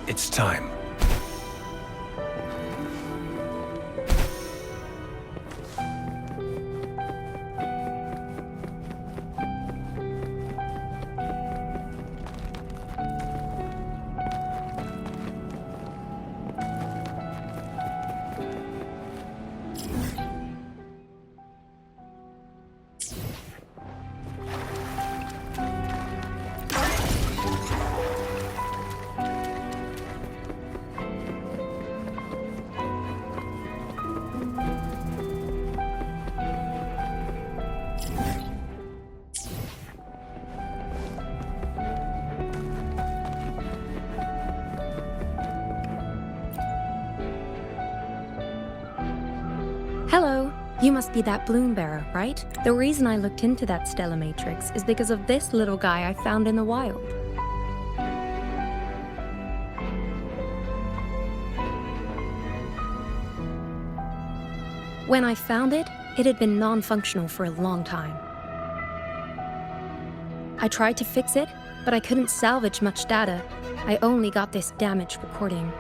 It's time. Hello! You must be that bloom bearer, right? The reason I looked into that stellar matrix is because of this little guy I found in the wild. When I found it, it had been non-functional for a long time. I tried to fix it, but I couldn't salvage much data. I only got this damaged recording.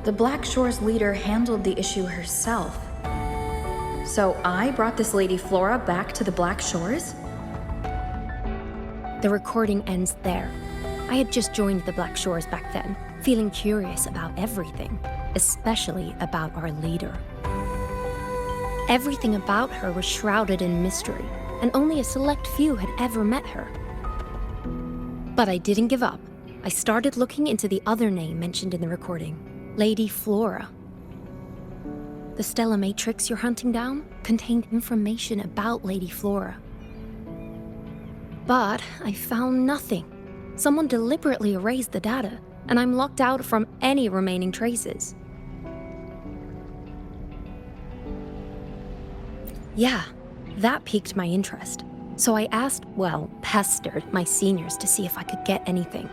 The Black Shore's leader handled the issue herself. So I brought this Lady Flora back to the Black Shores? The recording ends there. I had just joined the Black Shores back then, feeling curious about everything, especially about our leader. Everything about her was shrouded in mystery, and only a select few had ever met her. But I didn't give up. I started looking into the other name mentioned in the recording, Lady Flora. The stellar matrix you're hunting down contained information about Lady Flora. But I found nothing. Someone deliberately erased the data, and I'm locked out from any remaining traces. Yeah, that piqued my interest. So I pestered my seniors to see if I could get anything.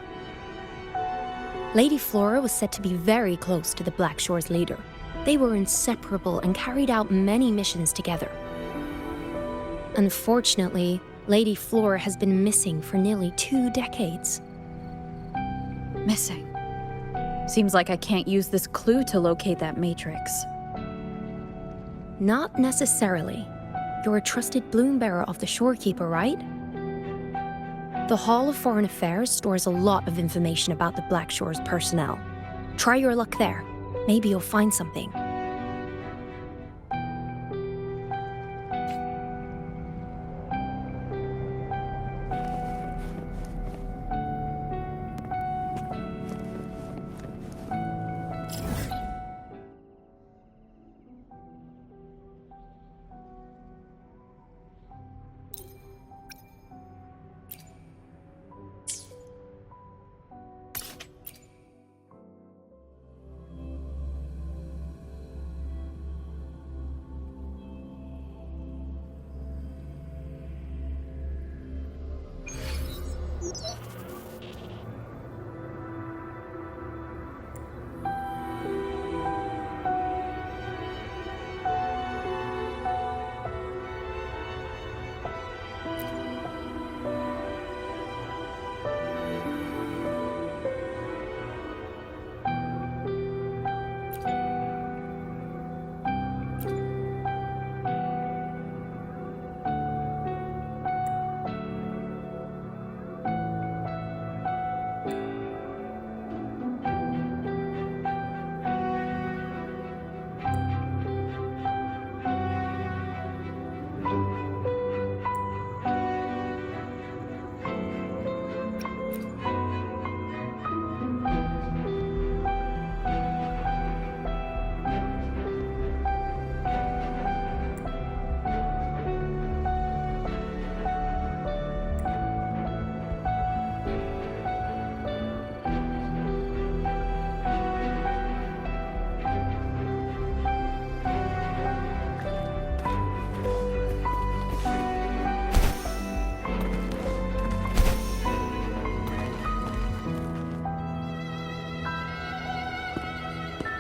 Lady Flora was said to be very close to the Black Shore's leader. They were inseparable and carried out many missions together. Unfortunately, Lady Flora has been missing for nearly 2 decades. Missing. Seems like I can't use this clue to locate that matrix. Not necessarily. You're a trusted bloom bearer of the Shorekeeper, right? The Hall of Foreign Affairs stores a lot of information about the Black Shore's personnel. Try your luck there. Maybe you'll find something.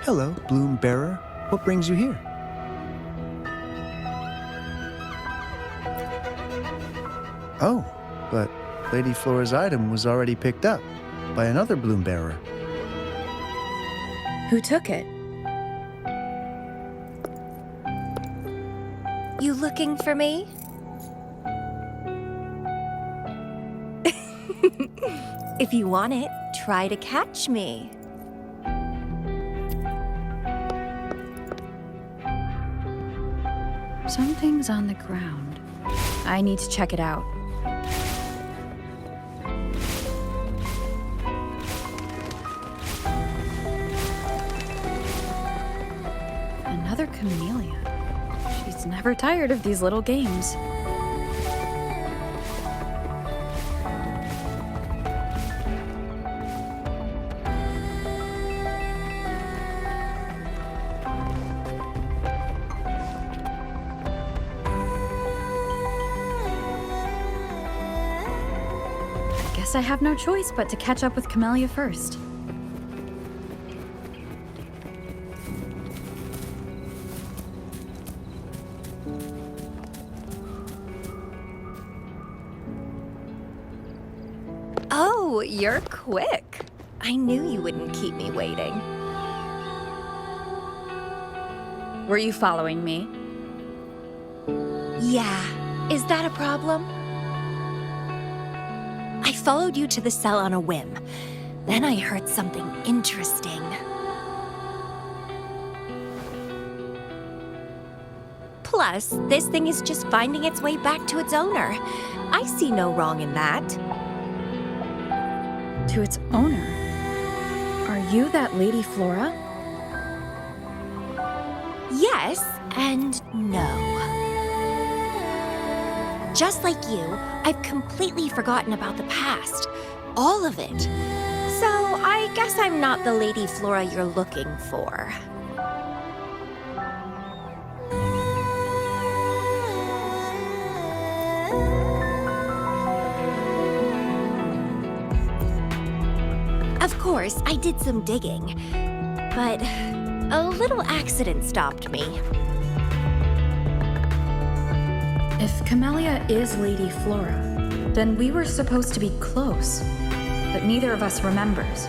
Hello, Bloom Bearer. What brings you here? Oh, but Lady Flora's item was already picked up by another Bloom Bearer. Who took it? You looking for me? If you want it, try to catch me. Something's on the ground. I need to check it out. Another Camellya. She's never tired of these little games. Guess I have no choice but to catch up with Camellya first. Oh, you're quick. I knew you wouldn't keep me waiting. Were you following me? Yeah, is that a problem? I followed you to the cell on a whim. Then I heard something interesting. Plus, this thing is just finding its way back to its owner. I see no wrong in that. To its owner? Are you that Lady Flora? Yes and no. Just like you, I've completely forgotten about the past. All of it. So I guess I'm not the Lady Flora you're looking for. Of course, I did some digging, but a little accident stopped me. If Camellya is Lady Flora, then we were supposed to be close, but neither of us remembers.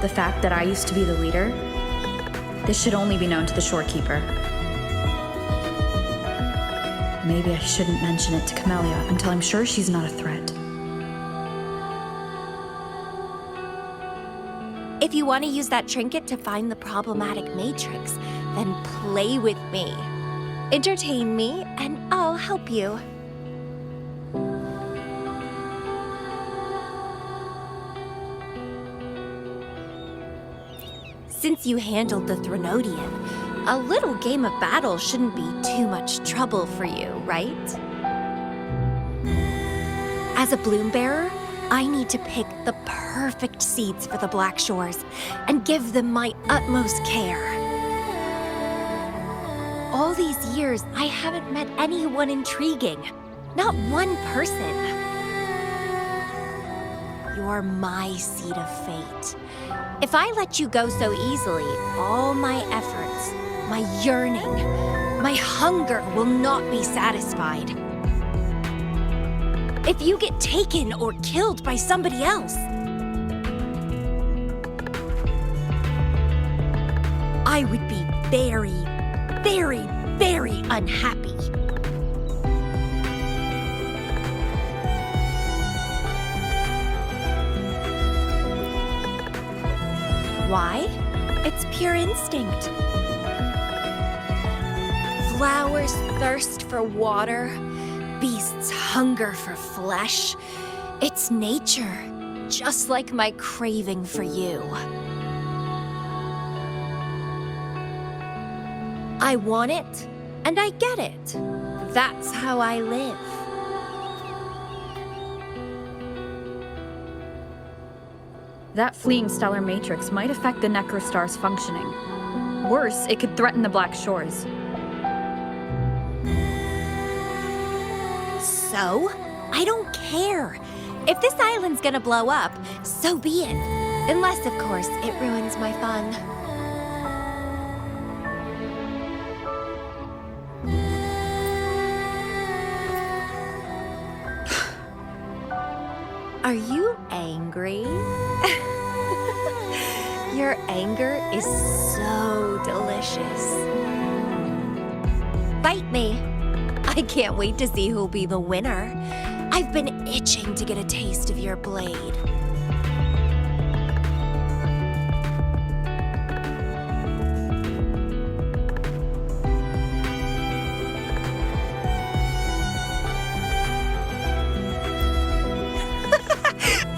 The fact that I used to be the leader, this should only be known to the shorekeeper. Maybe I shouldn't mention it to Camellya until I'm sure she's not a threat. If you want to use that trinket to find the problematic matrix, then play with me. Entertain me, and I'll help you. Since you handled the Threnodian, a little game of battle shouldn't be too much trouble for you, right? As a bloom bearer, I need to pick the perfect seeds for the Black Shores and give them my utmost care. All these years, I haven't met anyone intriguing. Not one person. You're my seed of fate. If I let you go so easily, all my efforts, my yearning, my hunger will not be satisfied. If you get taken or killed by somebody else, I would be very, very, very unhappy. Why? It's pure instinct. Flowers thirst for water. Beasts hunger for flesh. It's nature, just like my craving for you. I want it, and I get it. That's how I live. That fleeing stellar matrix might affect the Necrostar's functioning. Worse, it could threaten the Black Shores. So? I don't care. If this island's gonna blow up, so be it. Unless, of course, it ruins my fun. Are you angry? Your anger is so delicious. Fight me. I can't wait to see who'll be the winner. I've been itching to get a taste of your blade.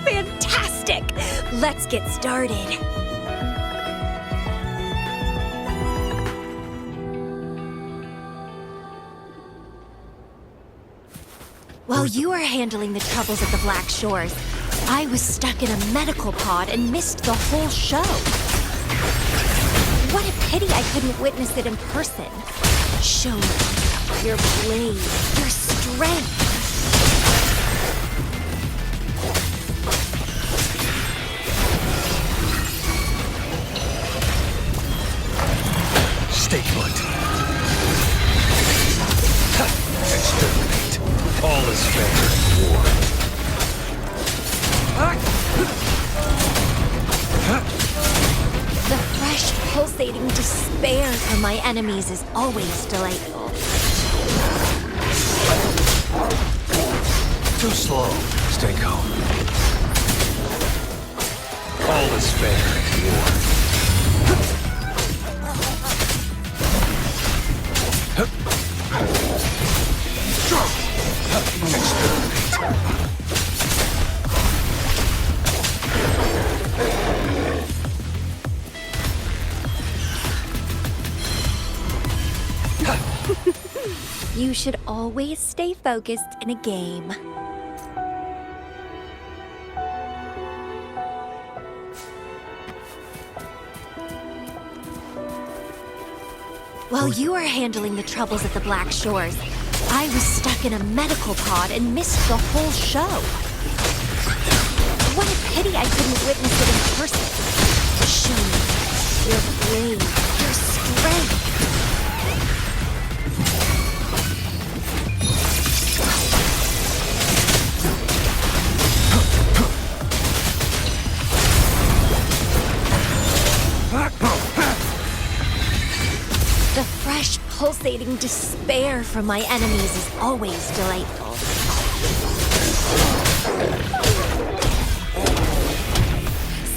Fantastic! Let's get started. While you were handling the troubles at the Black Shores, I was stuck in a medical pod and missed the whole show. What a pity I couldn't witness it in person. Show me your blade, your strength. Stay put. Exterminate. All is fair in war. The fresh, pulsating despair from my enemies is always delightful. Too slow. Stay calm. All is fair in war. You should always stay focused in a game. While you were handling the troubles at the Black Shores, I was stuck in a medical pod and missed the whole show. What a pity I couldn't witness it in person. Show me your blade, your strength. The fresh, pulsating despair from my enemies is always delightful.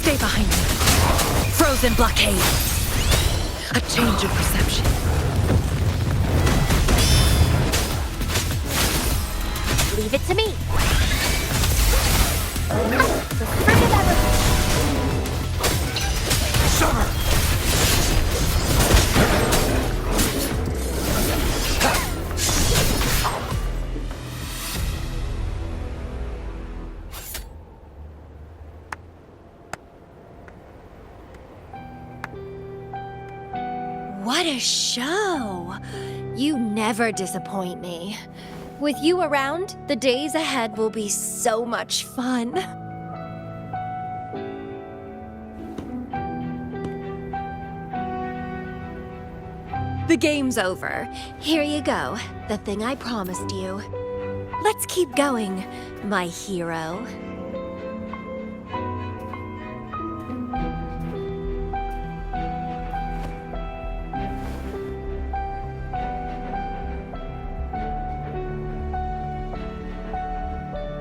Stay behind me. Frozen blockade. A change of perception. Leave it to me. Summer! What a show! You never disappoint me. With you around, the days ahead will be so much fun. The game's over. Here you go, the thing I promised you. Let's keep going, my hero.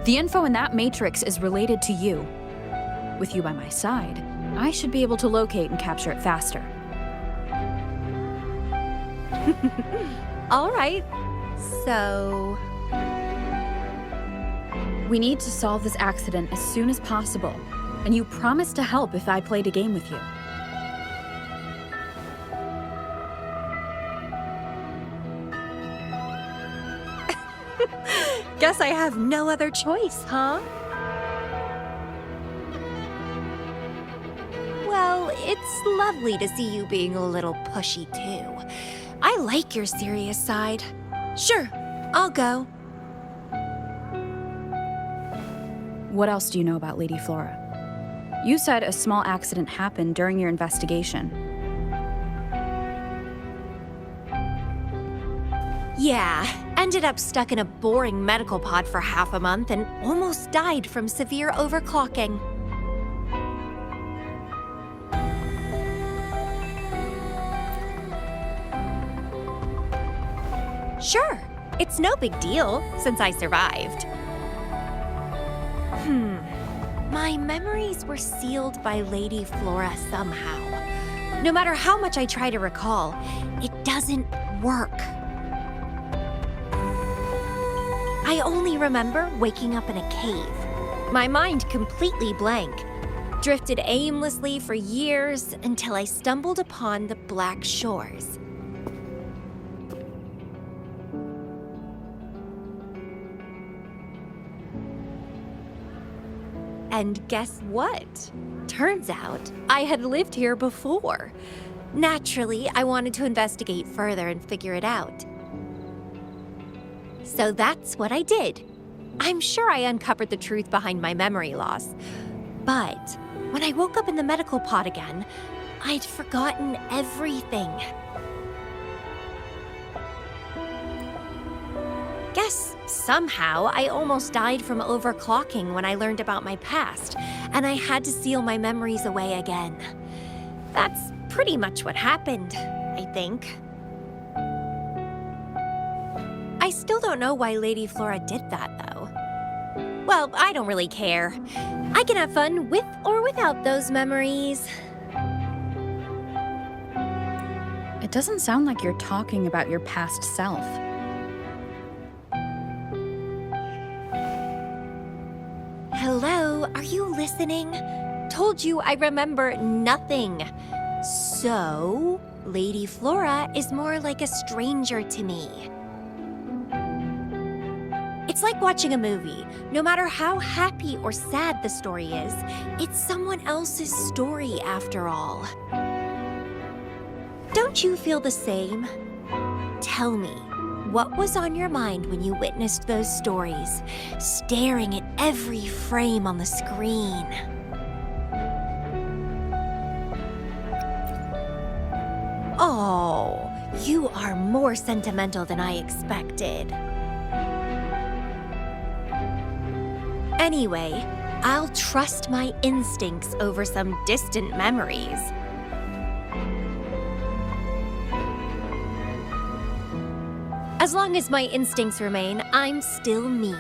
The info in that matrix is related to you. With you by my side, I should be able to locate and capture it faster. All right, so... We need to solve this accident as soon as possible, and you promised to help if I played a game with you. Guess I have no other choice, huh? Well, it's lovely to see you being a little pushy, too. I like your serious side. Sure, I'll go. What else do you know about Lady Flora? You said a small accident happened during your investigation. Yeah, ended up stuck in a boring medical pod for half a month and almost died from severe overclocking. Sure, it's no big deal since I survived. My memories were sealed by Lady Flora somehow. No matter how much I try to recall, it doesn't work. I only remember waking up in a cave, my mind completely blank, drifted aimlessly for years until I stumbled upon the Black Shores. And guess what? Turns out I had lived here before. Naturally, I wanted to investigate further and figure it out. So that's what I did. I'm sure I uncovered the truth behind my memory loss. But when I woke up in the medical pod again, I'd forgotten everything. Guess somehow I almost died from overclocking when I learned about my past, and I had to seal my memories away again. That's pretty much what happened, I think. I still don't know why Lady Flora did that, though. Well, I don't really care. I can have fun with or without those memories. It doesn't sound like you're talking about your past self. Hello, are you listening? Told you I remember nothing. So, Lady Flora is more like a stranger to me. It's like watching a movie. No matter how happy or sad the story is, it's someone else's story after all. Don't you feel the same? Tell me, what was on your mind when you witnessed those stories, staring at every frame on the screen? Oh, you are more sentimental than I expected. Anyway, I'll trust my instincts over some distant memories. As long as my instincts remain, I'm still me.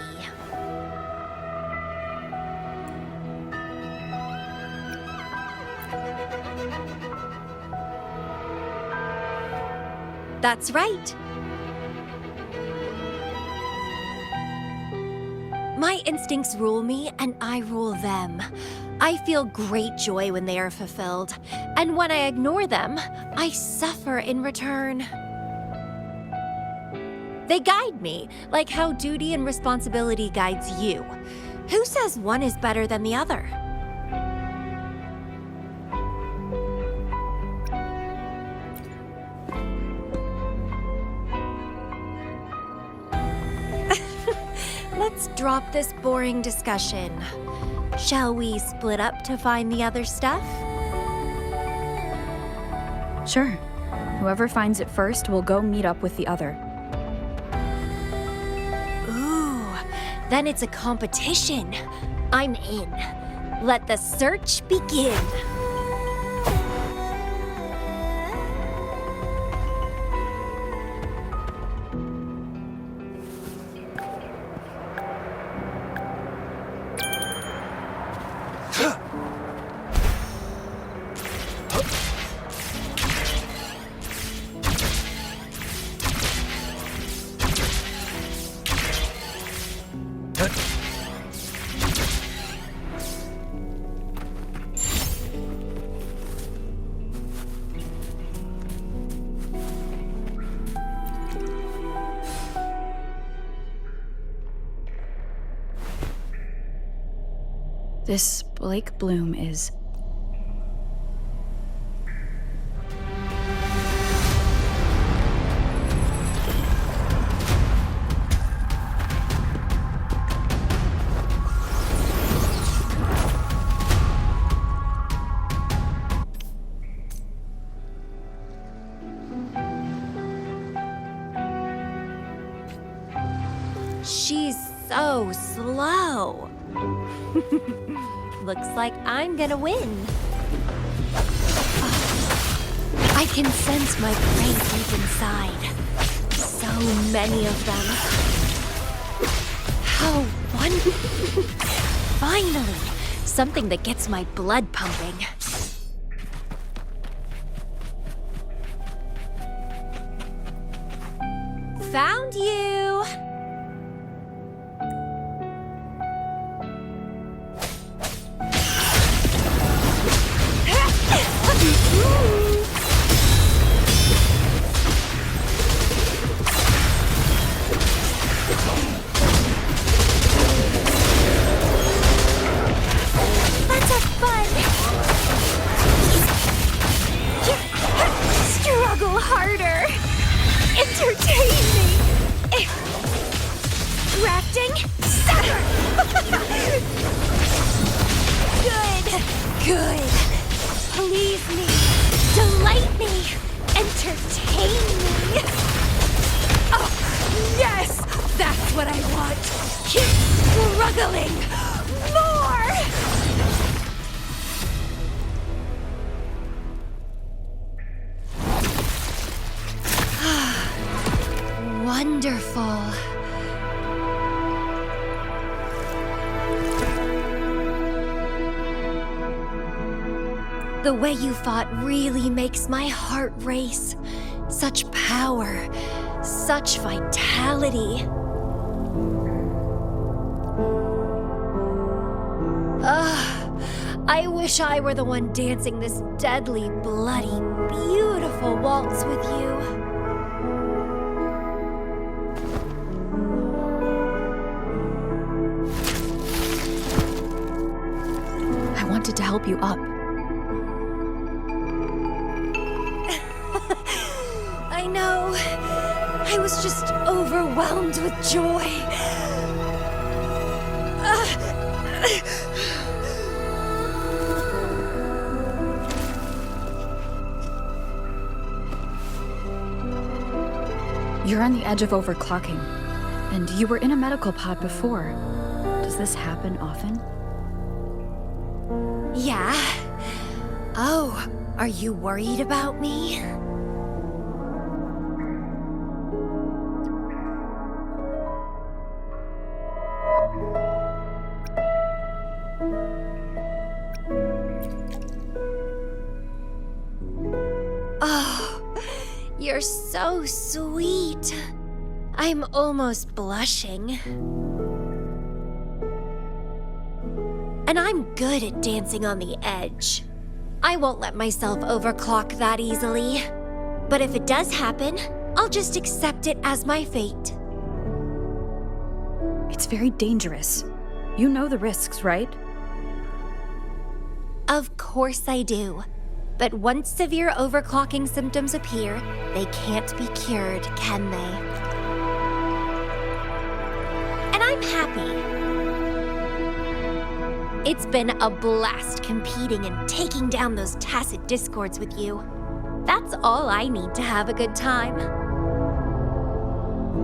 That's right. My instincts rule me, and I rule them. I feel great joy when they are fulfilled, and when I ignore them, I suffer in return. They guide me, like how duty and responsibility guides you. Who says one is better than the other? Let's drop this boring discussion. Shall we split up to find the other stuff? Sure. Whoever finds it first will go meet up with the other. Ooh, then it's a competition. I'm in. Let the search begin. This Blake Bloom is... She's so slow. Looks like I'm gonna win. I can sense my prey deep inside. So many of them. How wonderful. Finally, something that gets my blood pumping. Found you! Let's have fun! Struggle harder! Entertain me! Rafting? Good. Please me. Delight me. Entertain me. Oh, yes! That's what I want. Keep struggling. More! Wonderful. The way you fought really makes my heart race. Such power, such vitality. I wish I were the one dancing this deadly, bloody, beautiful waltz with you. I wanted to help you up. I know. I was just overwhelmed with joy. You're on the edge of overclocking, and you were in a medical pod before. Does this happen often? Yeah. Oh, are you worried about me? Oh, you're so sweet. I'm almost blushing. And I'm good at dancing on the edge. I won't let myself overclock that easily. But if it does happen, I'll just accept it as my fate. It's very dangerous. You know the risks, right? Of course I do. But once severe overclocking symptoms appear, they can't be cured, can they? And I'm happy. It's been a blast competing and taking down those tacit discords with you. That's all I need to have a good time.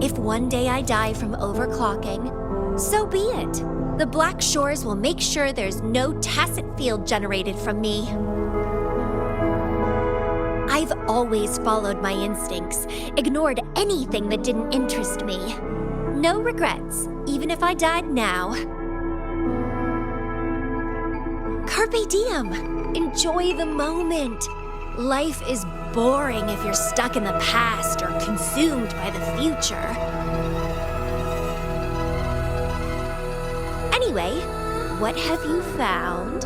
If one day I die from overclocking, so be it. The Black Shores will make sure there's no tacit field generated from me. I've always followed my instincts, ignored anything that didn't interest me. No regrets, even if I died now. Carpe diem. Enjoy the moment. Life is boring if you're stuck in the past or consumed by the future. Anyway, what have you found?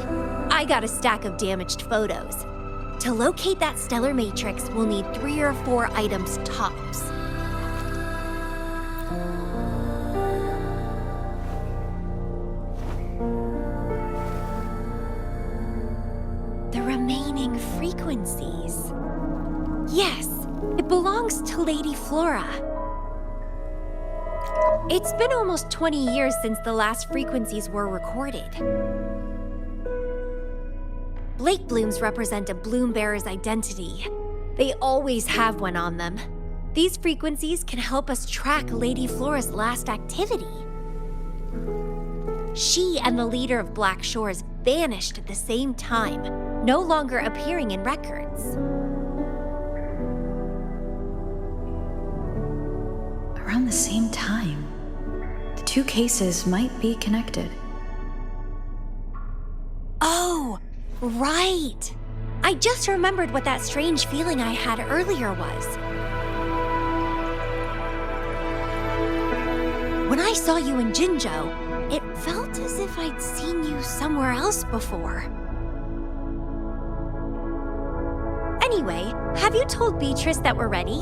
I got a stack of damaged photos. To locate that stellar matrix, we'll need 3 or 4 items tops. The remaining frequencies. Yes, it belongs to Lady Flora. It's been almost 20 years since the last frequencies were recorded. Blake blooms represent a bloom bearer's identity. They always have one on them. These frequencies can help us track Lady Flora's last activity. She and the leader of Black Shores vanished at the same time, no longer appearing in records. Around the same time, the two cases might be connected. Oh, right! I just remembered what that strange feeling I had earlier was. When I saw you in Jinzhou, it felt as if I'd seen you somewhere else before. Anyway, have you told Beatrice that we're ready?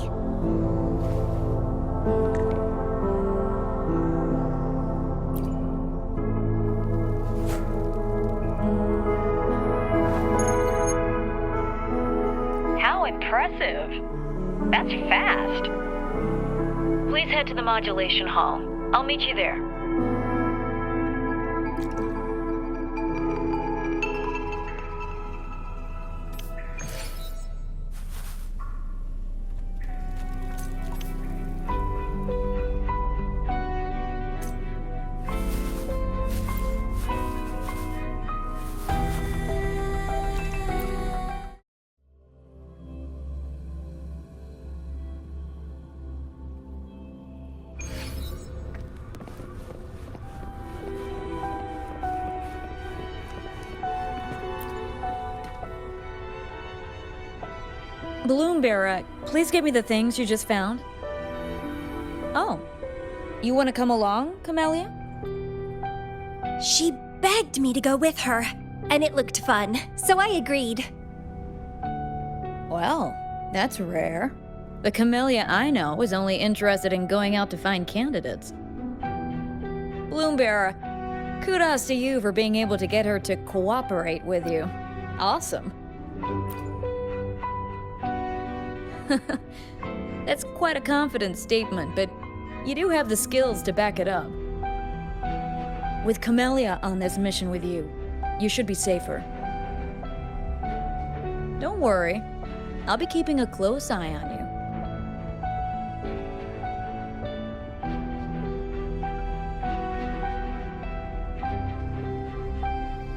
How impressive. That's fast. Please head to the modulation hall. I'll meet you there. Balloon Bearer, please give me the things you just found. Oh, you want to come along, Camellya? She begged me to go with her, and it looked fun, so I agreed. Well, that's rare. The Camellya I know is only interested in going out to find candidates. Balloon Bearer, kudos to you for being able to get her to cooperate with you. Awesome. That's quite a confident statement, but you do have the skills to back it up. With Camellya on this mission with you, you should be safer. Don't worry, I'll be keeping a close eye on you.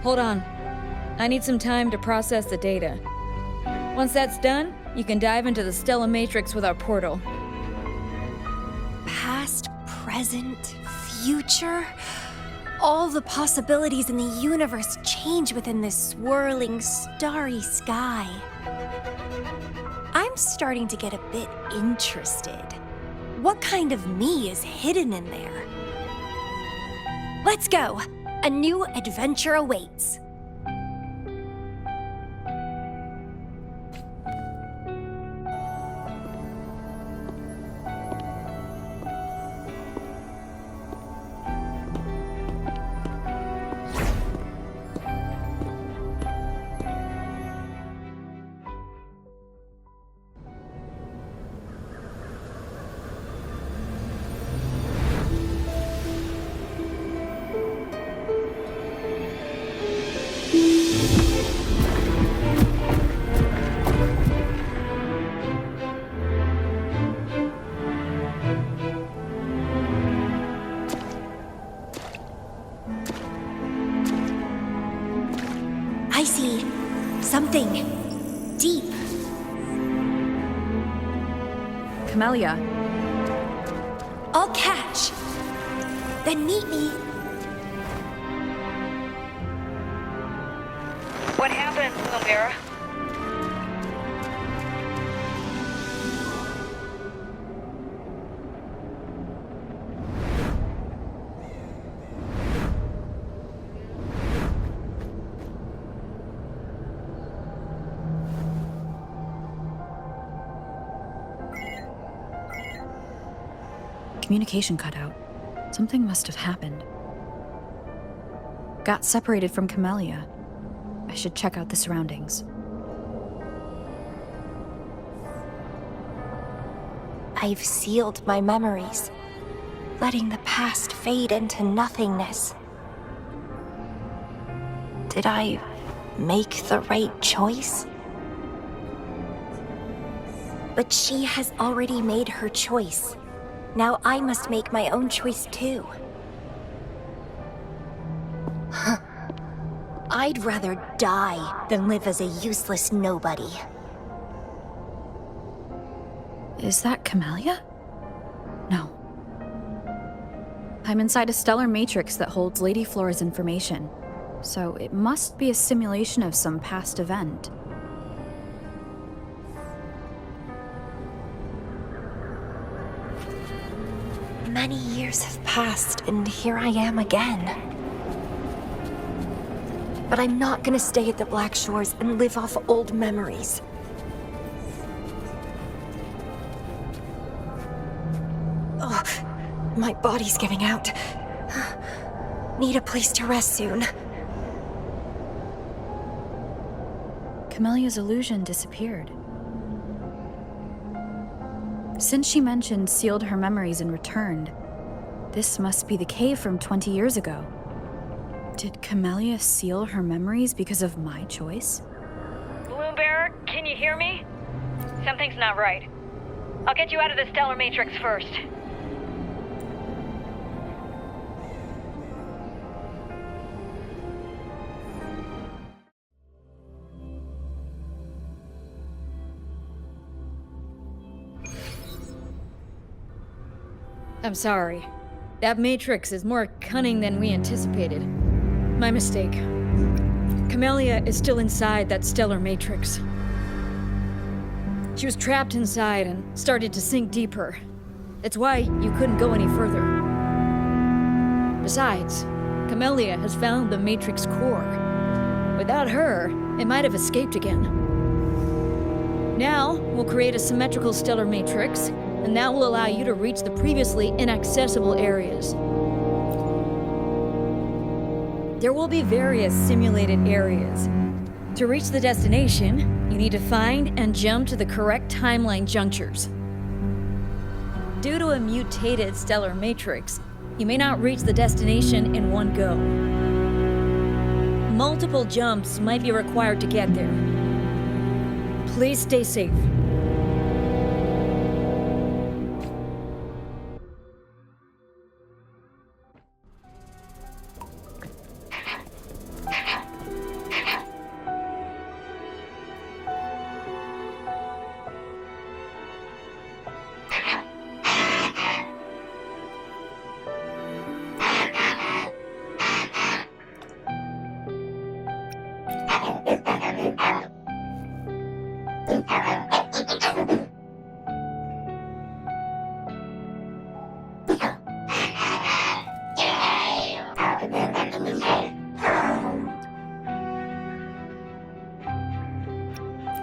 Hold on. I need some time to process the data. Once that's done, you can dive into the Stella Matrix with our portal. Past, present, future. All the possibilities in the universe change within this swirling, starry sky. I'm starting to get a bit interested. What kind of me is hidden in there? Let's go! A new adventure awaits. I see something deep. Camellya, I'll catch. Then meet me. What happened, Balloon Bearer? communication cut out. Something must have happened. Got separated from Camellya. I should check out the surroundings. I've sealed my memories, letting the past fade into nothingness. Did I make the right choice? But she has already made her choice. Now I must make my own choice too. I'd rather die than live as a useless nobody. Is that Camellya? No. I'm inside a stellar matrix that holds Lady Flora's information, so it must be a simulation of some past event. Many years have passed, and here I am again. But I'm not gonna stay at the Black Shores and live off old memories. Oh, my body's giving out. Need a place to rest soon. Camellya's illusion disappeared. Since she mentioned sealed her memories and returned, this must be the cave from 20 years ago. Did Camellya seal her memories because of my choice? Bloombearer, can you hear me? Something's not right. I'll get you out of the stellar matrix first. I'm sorry. That matrix is more cunning than we anticipated. My mistake. Camellya is still inside that stellar matrix. She was trapped inside and started to sink deeper. That's why you couldn't go any further. Besides, Camellya has found the matrix core. Without her, it might have escaped again. Now, we'll create a symmetrical stellar matrix, and that will allow you to reach the previously inaccessible areas. There will be various simulated areas. To reach the destination, you need to find and jump to the correct timeline junctures. Due to a mutated stellar matrix, you may not reach the destination in one go. Multiple jumps might be required to get there. Please stay safe.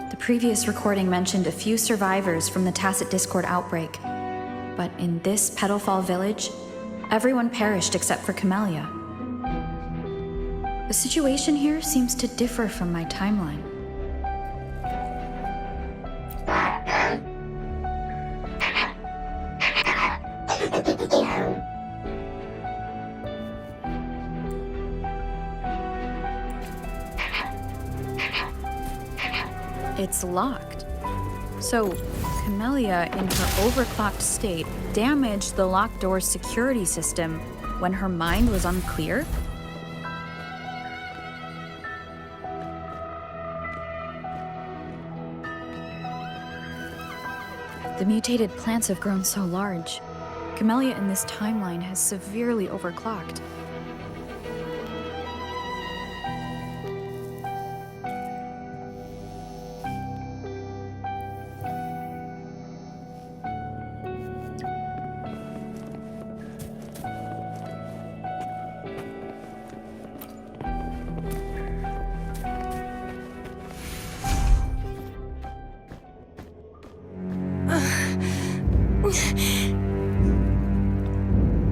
The previous recording mentioned a few survivors from the Tacit Discord outbreak, but in this Petalfall village, everyone perished except for Camellya. The situation here seems to differ from my timeline. It's locked. So, Camellya, in her overclocked state, damaged the locked door's security system when her mind was unclear? The mutated plants have grown so large. Camellya in this timeline has severely overclocked.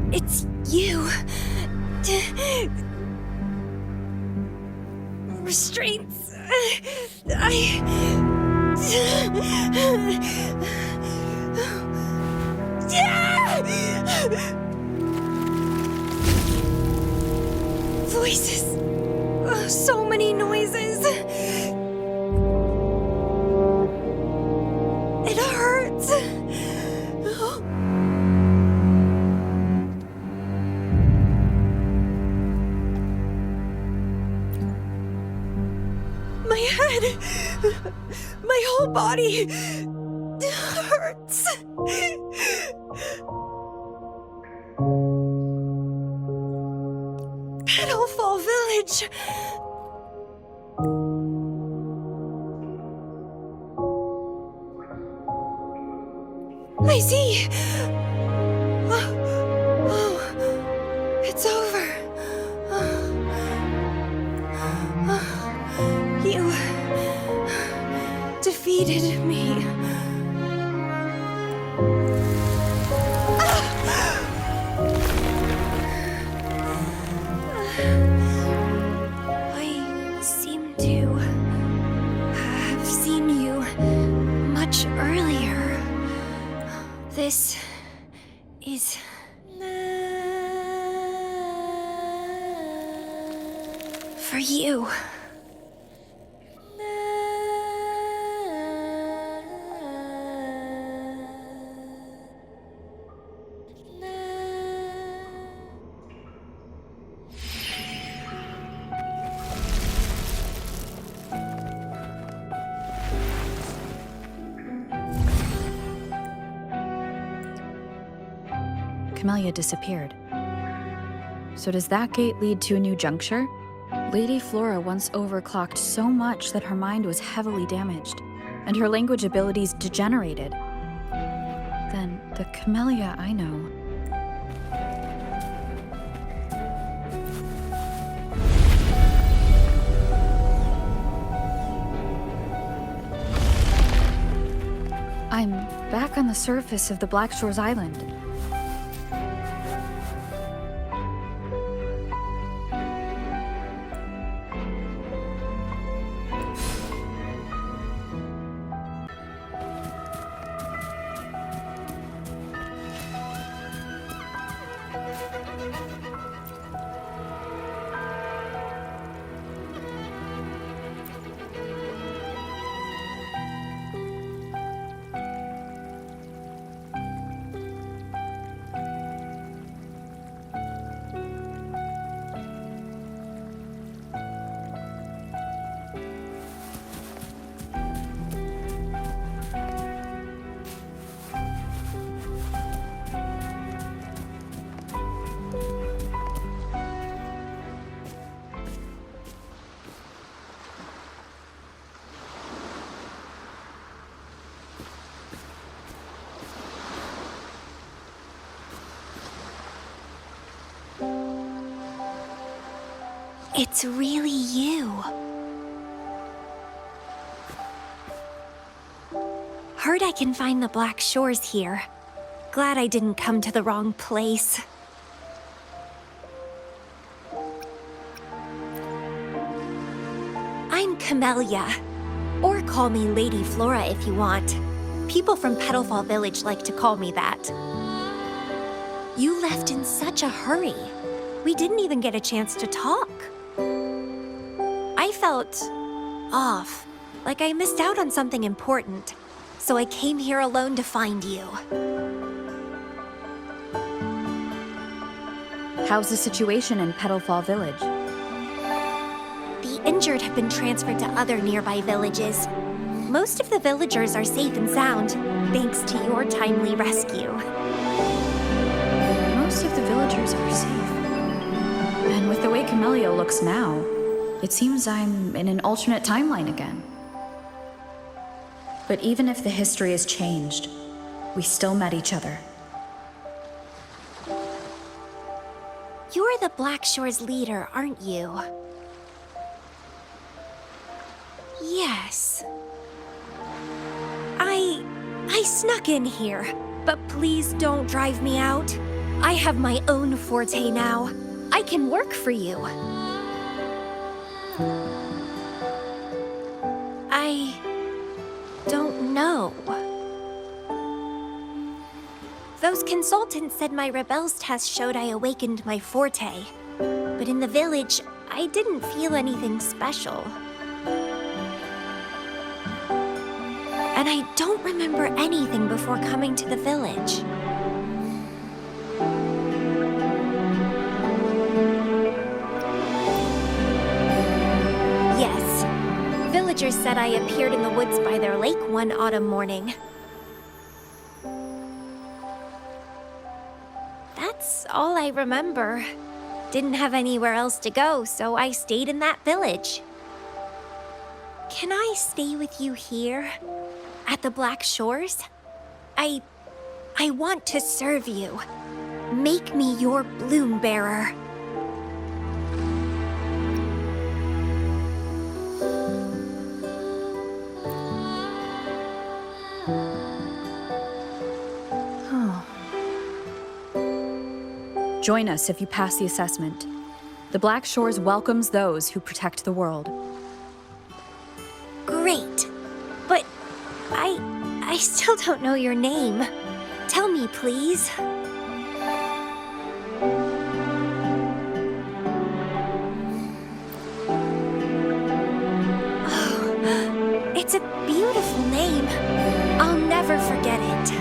It's you. Restraints. Voices. So many noises. It hurts. head, my whole body hurts. Petalfall Village. I see. Oh, it's over. You defeated me. I seem to have seen you much earlier. This is... for you. Camellya disappeared. So does that gate lead to a new juncture? Lady Flora once overclocked so much that her mind was heavily damaged, and her language abilities degenerated. Then the Camellya I know... I'm back on the surface of the Black Shores Island. It's really you. Heard I can find the Black Shores here. Glad I didn't come to the wrong place. I'm Camellya. Or call me Lady Flora if you want. People from Petalfall Village like to call me that. You left in such a hurry. We didn't even get a chance to talk. I felt off, like I missed out on something important. So I came here alone to find you. How's the situation in Petalfall Village? The injured have been transferred to other nearby villages. Most of the villagers are safe and sound, thanks to your timely rescue. Most of the villagers are safe. And with the way Camellya looks now, it seems I'm in an alternate timeline again. But even if the history has changed, we still met each other. You're the Black Shores leader, aren't you? Yes. I snuck in here, but please don't drive me out. I have my own forte now. I can work for you. I don't know. Those consultants said my rebels test showed I awakened my forte. But in the village, I didn't feel anything special. And I don't remember anything before coming to the village. Yes, villagers said I appeared in the woods by their lake one autumn morning. That's all I remember. Didn't have anywhere else to go, so I stayed in that village. Can I stay with you here? At the Black Shores? I want to serve you. Make me your bloom bearer. Join us if you pass the assessment. The Black Shores welcomes those who protect the world. Great. But I still don't know your name. Tell me, please. Oh, it's a beautiful name. I'll never forget it.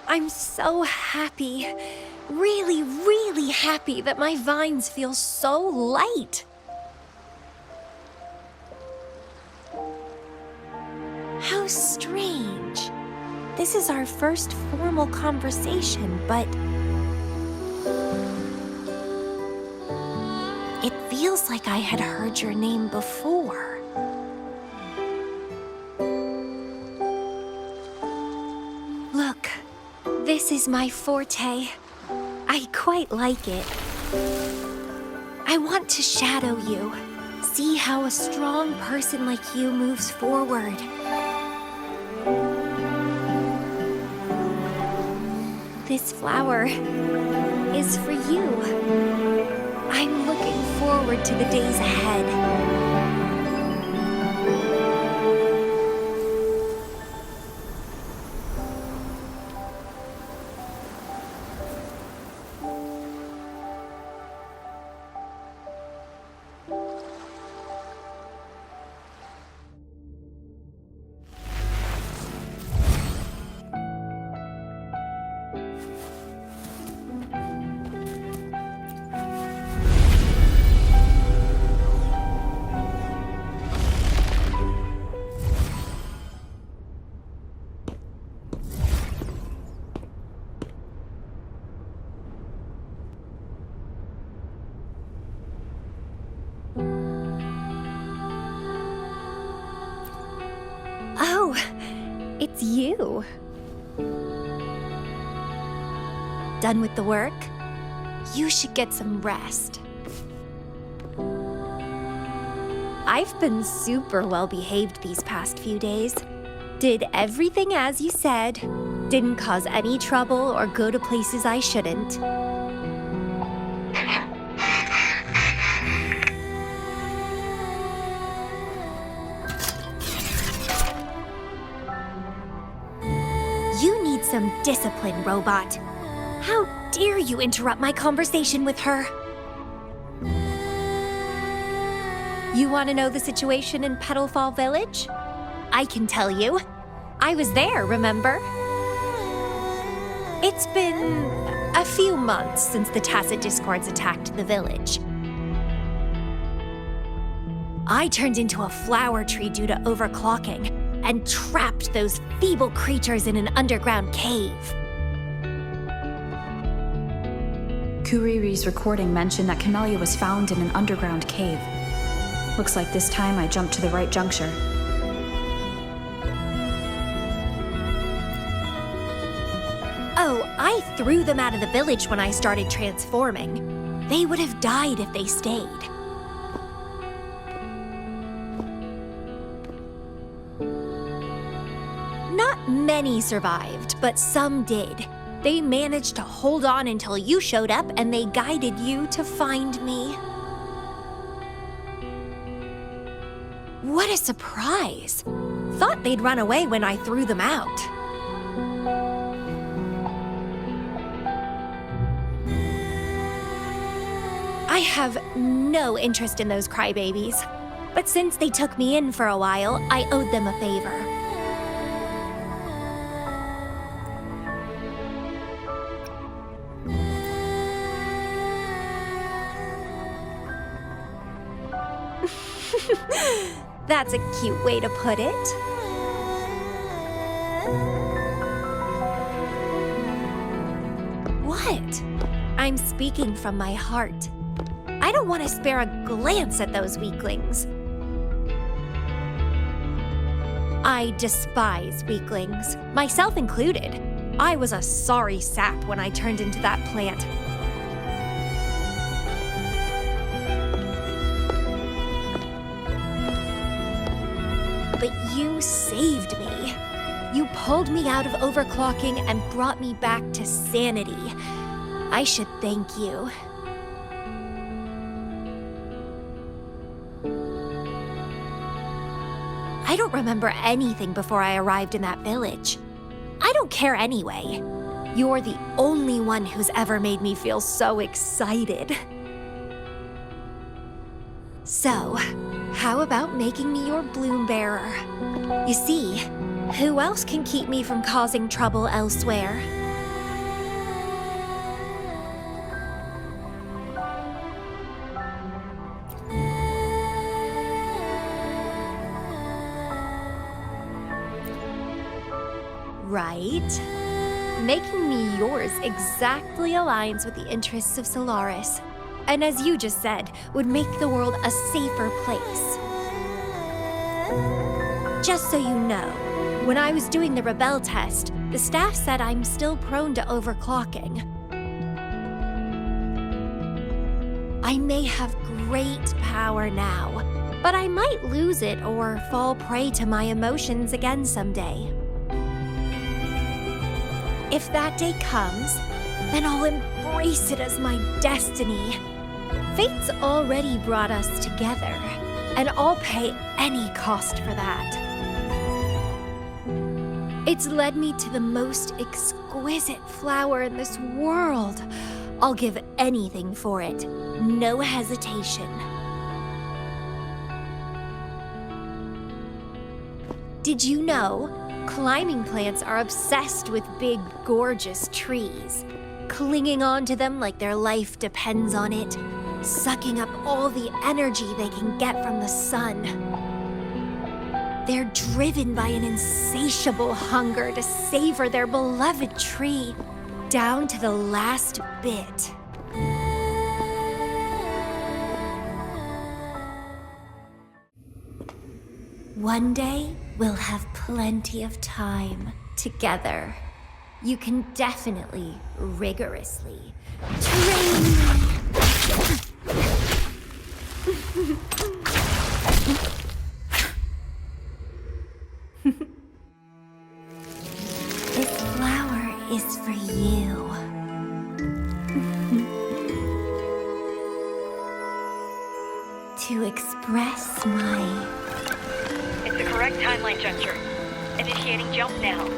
I'm so happy, really, really happy that my vines feel so light. How strange. This is our first formal conversation, but it feels like I had heard your name before. Look. This is my forte. I quite like it. I want to shadow you. See how a strong person like you moves forward. This flower is for you. I'm looking forward to the days ahead. Oh, it's you. Done with the work? You should get some rest. I've been super well behaved these past few days. Did everything as you said. Didn't cause any trouble or go to places I shouldn't. You need some discipline, robot. How dare you interrupt my conversation with her? You want to know the situation in Petalfall Village? I can tell you. I was there, remember? It's been a few months since the Tacit Discords attacked the village. I turned into a flower tree due to overclocking and trapped those feeble creatures in an underground cave. Kuriri's recording mentioned that Camellya was found in an underground cave. Looks like this time I jumped to the right juncture. Oh, I threw them out of the village when I started transforming. They would have died if they stayed. Not many survived, but some did. They managed to hold on until you showed up and they guided you to find me. What a surprise! Thought they'd run away when I threw them out. I have no interest in those crybabies, but since they took me in for a while, I owed them a favor. That's a cute way to put it. What? I'm speaking from my heart. I don't want to spare a glance at those weaklings. I despise weaklings, myself included. I was a sorry sap when I turned into that plant. But you saved me. You pulled me out of overclocking and brought me back to sanity. I should thank you. I don't remember anything before I arrived in that village. I don't care anyway. You're the only one who's ever made me feel so excited. So, how about making me your bloom bearer? You see, who else can keep me from causing trouble elsewhere? Right? Making me yours exactly aligns with the interests of Solaris. And as you just said, would make the world a safer place. Just so you know, when I was doing the Rebel test, the staff said I'm still prone to overclocking. I may have great power now, but I might lose it or fall prey to my emotions again someday. If that day comes, then I'll embrace it as my destiny. Fate's already brought us together, and I'll pay any cost for that. It's led me to the most exquisite flower in this world. I'll give anything for it, no hesitation. Did you know? Climbing plants are obsessed with big, gorgeous trees, clinging on to them like their life depends on it, sucking up all the energy they can get from the sun. They're driven by an insatiable hunger to savor their beloved tree down to the last bit. One day, we'll have plenty of time together. You can definitely, rigorously train me. This flower is for you. To express my... It's the correct timeline juncture. Initiating jump now.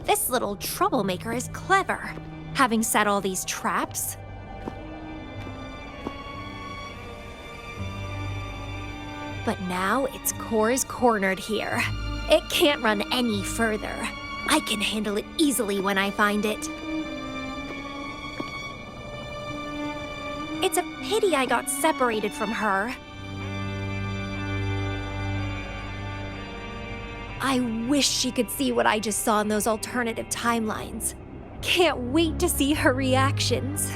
This little troublemaker is clever, having set all these traps. But now its core is cornered here. It can't run any further. I can handle it easily when I find it. It's a pity I got separated from her. I wish she could see what I just saw in those alternative timelines. Can't wait to see her reactions.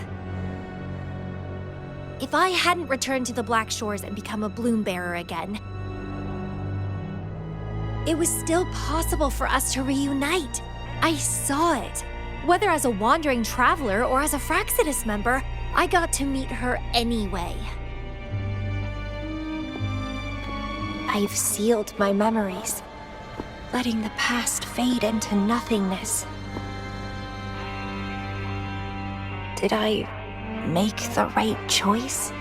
If I hadn't returned to the Black Shores and become a bloom bearer again, it was still possible for us to reunite. I saw it. Whether as a wandering traveler or as a Fraxidus member, I got to meet her anyway. I've sealed my memories, letting the past fade into nothingness. Did I make the right choice?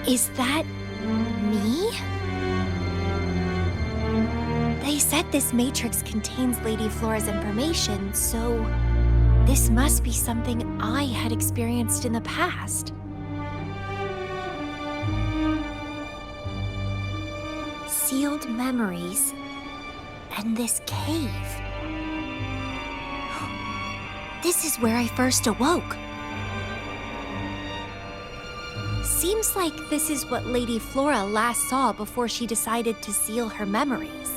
Is that me? They said this matrix contains Lady Flora's information, so this must be something I had experienced in the past. Sealed memories and this cave. This is where I first awoke. Seems like this is what Lady Flora last saw before she decided to seal her memories.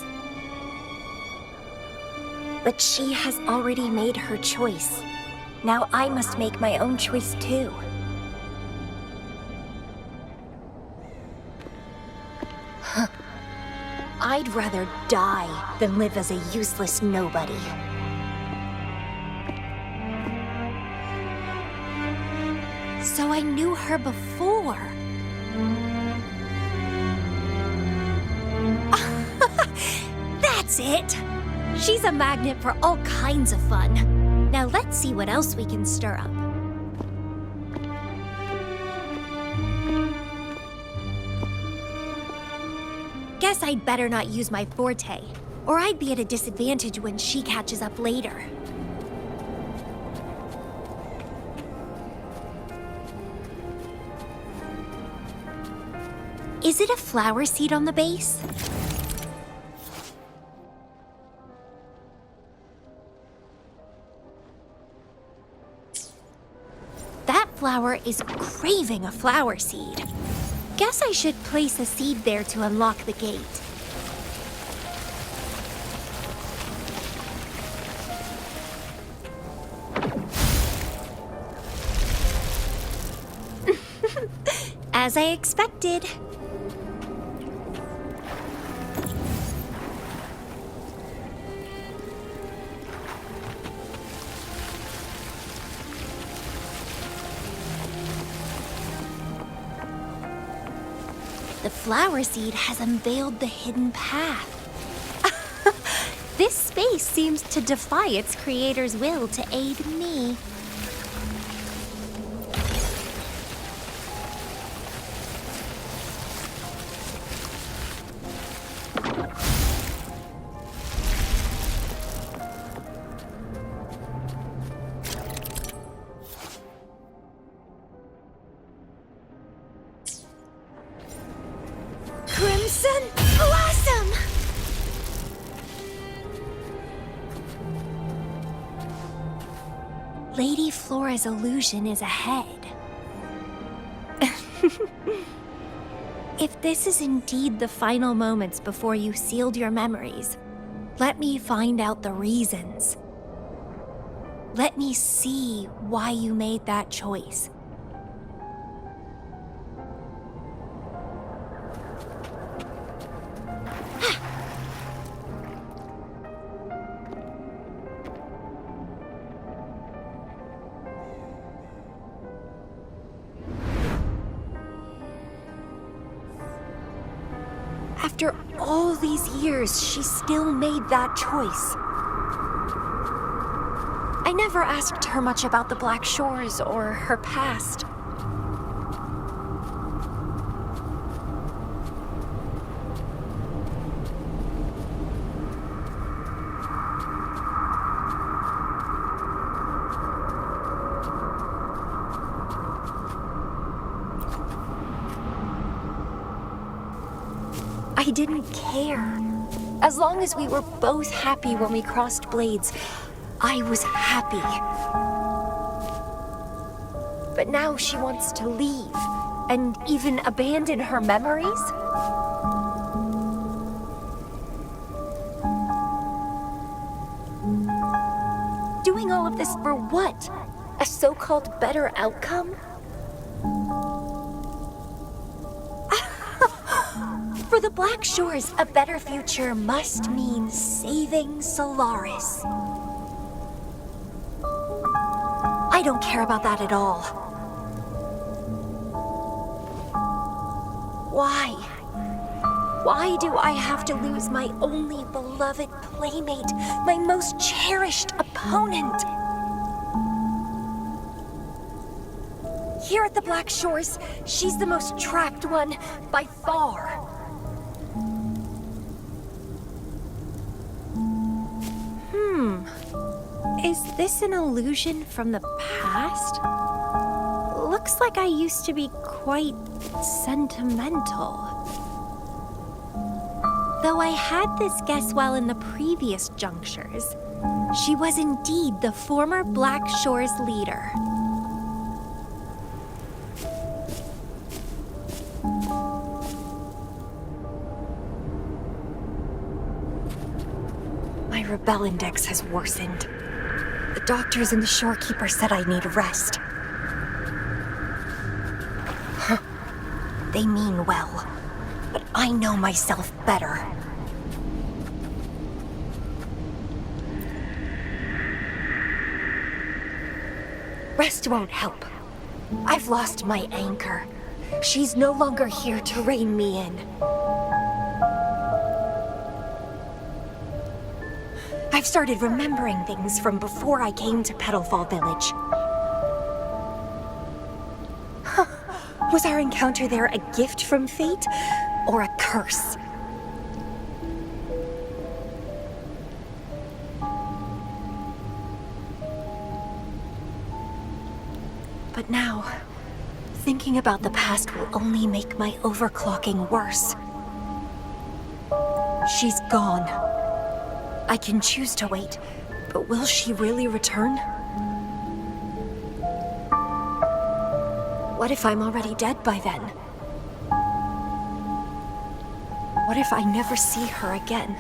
But she has already made her choice. Now I must make my own choice too. I'd rather die than live as a useless nobody. So I knew her before. That's it! She's a magnet for all kinds of fun. Now let's see what else we can stir up. Guess I'd better not use my forte, or I'd be at a disadvantage when she catches up later. Is it a flower seed on the base? That flower is craving a flower seed. Guess I should place a seed there to unlock the gate. As I expected. The flower seed has unveiled the hidden path. This space seems to defy its creator's will to aid me. Crimson Blossom! Lady Flora's illusion is ahead. If this is indeed the final moments before you sealed your memories, let me find out the reasons. Let me see why you made that choice. After all these years, she still made that choice. I never asked her much about the Black Shores or her past. I didn't care. As long as we were both happy when we crossed blades, I was happy. But now she wants to leave, and even abandon her memories? Doing all of this for what? A so-called better outcome? For the Black Shores, a better future must mean saving Solaris. I don't care about that at all. Why? Why do I have to lose my only beloved playmate, my most cherished opponent? Here at the Black Shores, she's the most trapped one by far. Is this an illusion from the past? Looks like I used to be quite sentimental. Though I had this guess while in the previous junctures, she was indeed the former Black Shores leader. My rebel index has worsened. The doctors and the shorekeeper said I need rest. They mean well, but I know myself better. Rest won't help. I've lost my anchor. She's no longer here to rein me in. I've started remembering things from before I came to Petalfall Village. Was our encounter there a gift from fate, or a curse? But now, thinking about the past will only make my overclocking worse. She's gone. I can choose to wait, but will she really return? What if I'm already dead by then? What if I never see her again?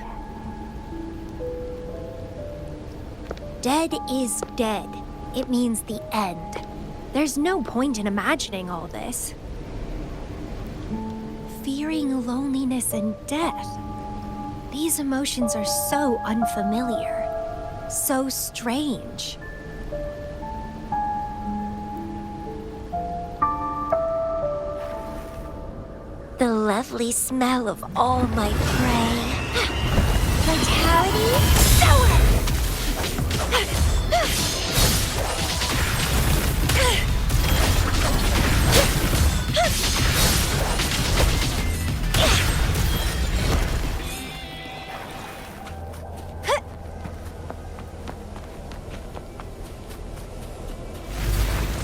Dead is dead. It means the end. There's no point in imagining all this. Fearing loneliness and death. These emotions are so unfamiliar, so strange. The lovely smell of all my prey. Vitality, sour!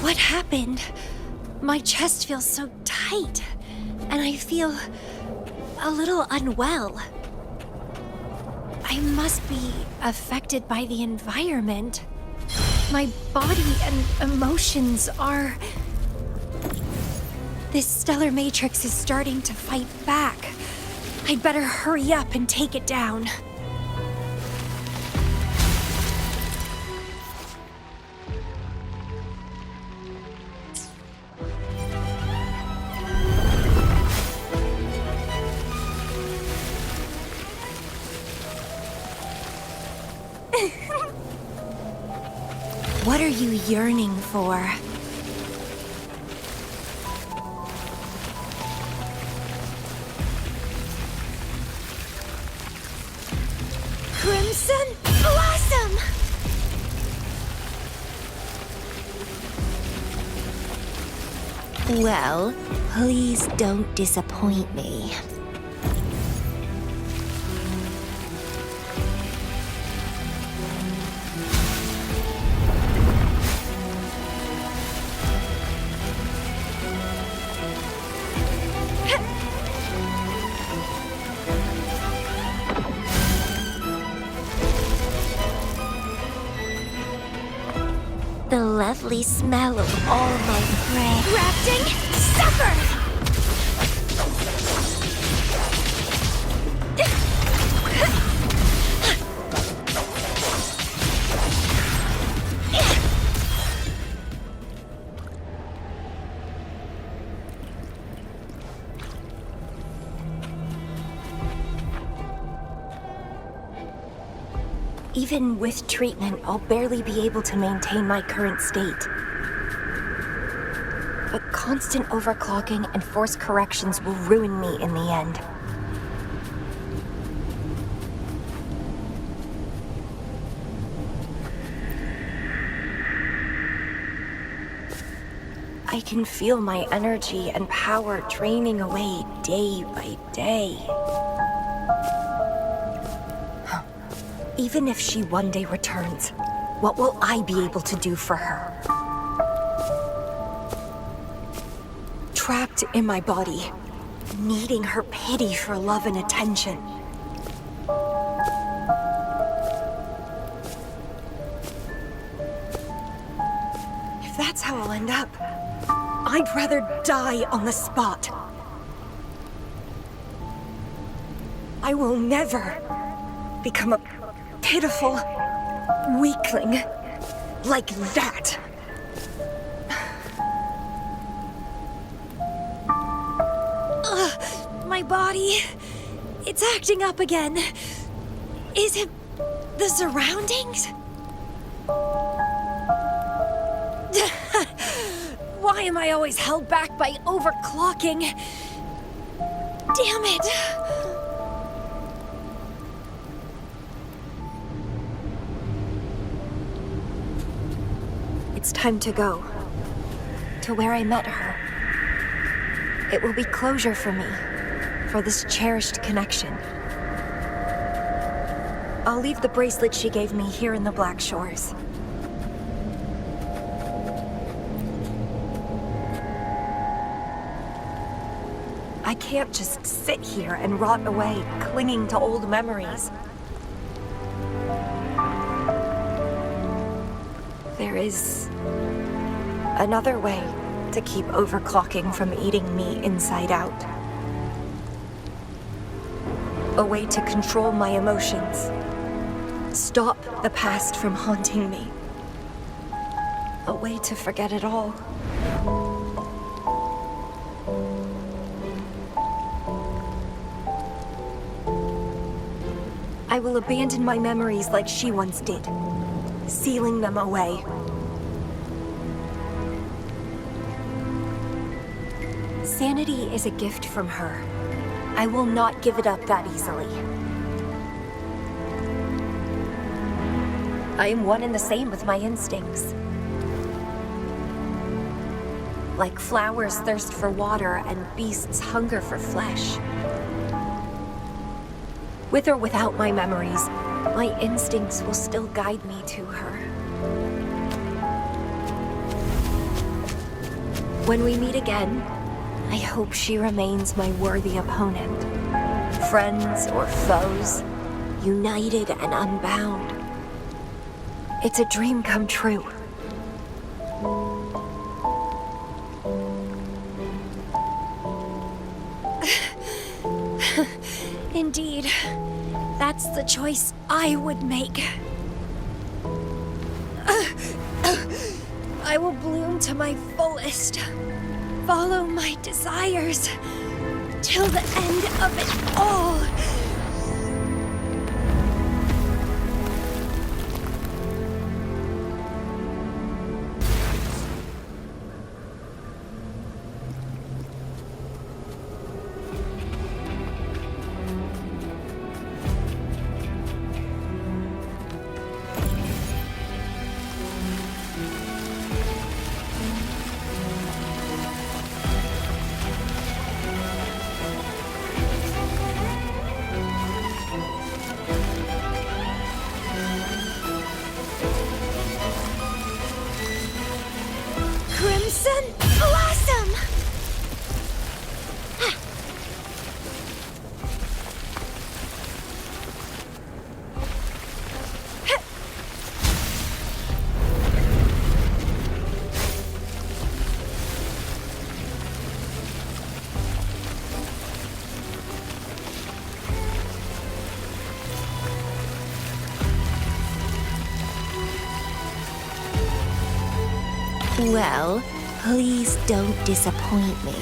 What happened? My chest feels so tight, and I feel a little unwell. I must be affected by the environment. My body and emotions are... This stellar matrix is starting to fight back. I'd better hurry up and take it down. What are you yearning for? Crimson Blossom! Well, please don't disappoint me. The lovely smell of all my prey. Grafting, suffer! Even with treatment, I'll barely be able to maintain my current state. But constant overclocking and forced corrections will ruin me in the end. I can feel my energy and power draining away day by day. Even if she one day returns, What will I be able to do for her? Trapped in my body, needing her pity for love and attention. If that's how I'll end up, I'd rather die on the spot. I will never become a pitiful weakling like that. My body, it's acting up again. Is it the surroundings? Why am I always held back by overclocking? Damn it! It's time to go. To where I met her. It will be closure for me. For this cherished connection. I'll leave the bracelet she gave me here in the Black Shores. I can't just sit here and rot away, clinging to old memories. There is another way to keep overclocking from eating me inside out. A way to control my emotions. Stop the past from haunting me. A way to forget it all. I will abandon my memories like she once did, sealing them away. Sanity is a gift from her. I will not give it up that easily. I am one and the same with my instincts. Like flowers thirst for water and beasts hunger for flesh. With or without my memories, my instincts will still guide me to her. When we meet again, I hope she remains my worthy opponent. Friends or foes, united and unbound. It's a dream come true. Indeed, that's the choice I would make. I will bloom to my fullest. Follow my desires till the end of it all. Well, please don't disappoint me.